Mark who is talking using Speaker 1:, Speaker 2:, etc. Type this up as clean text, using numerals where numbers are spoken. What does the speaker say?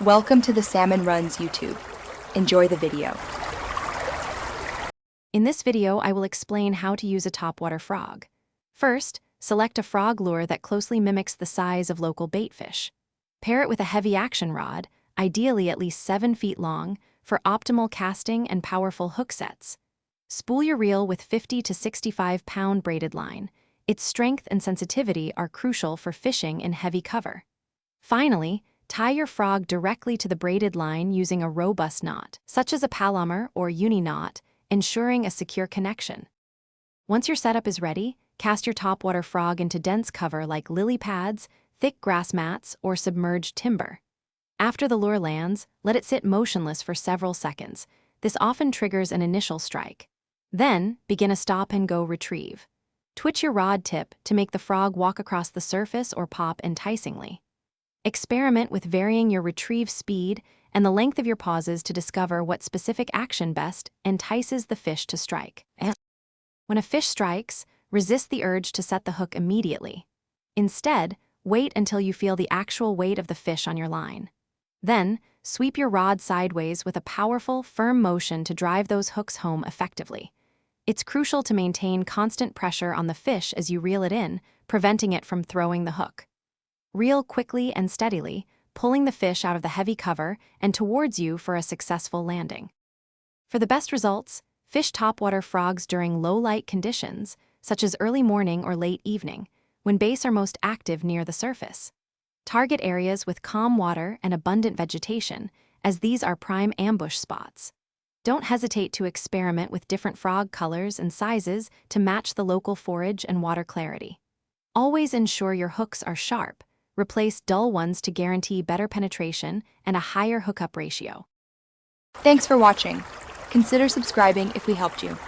Speaker 1: Welcome to the Salmon Runs YouTube. Enjoy the video.
Speaker 2: In this video, I will explain how to use a topwater frog. First, select a frog lure that closely mimics the size of local baitfish. Pair it with a heavy action rod, ideally at least 7 feet long, for optimal casting and powerful hook sets. Spool your reel with 50 to 65 pound braided line. Its strength and sensitivity are crucial for fishing in heavy cover. Finally, tie your frog directly to the braided line using a robust knot, such as a Palomar or uni knot, ensuring a secure connection. Once your setup is ready, cast your topwater frog into dense cover like lily pads, thick grass mats, or submerged timber. After the lure lands, let it sit motionless for several seconds. This often triggers an initial strike. Then, begin a stop-and-go retrieve. Twitch your rod tip to make the frog walk across the surface or pop enticingly. Experiment with varying your retrieve speed and the length of your pauses to discover what specific action best entices the fish to strike. When a fish strikes, resist the urge to set the hook immediately. Instead, wait until you feel the actual weight of the fish on your line. Then, sweep your rod sideways with a powerful, firm motion to drive those hooks home effectively. It's crucial to maintain constant pressure on the fish as you reel it in, preventing it from throwing the hook. Reel quickly and steadily, pulling the fish out of the heavy cover and towards you for a successful landing. For the best results, fish topwater frogs during low-light conditions, such as early morning or late evening, when bass are most active near the surface. Target areas with calm water and abundant vegetation, as these are prime ambush spots. Don't hesitate to experiment with different frog colors and sizes to match the local forage and water clarity. Always ensure your hooks are sharp. Replace dull ones to guarantee better penetration and a higher hookup ratio.
Speaker 1: Thanks for watching. Consider subscribing if we helped you.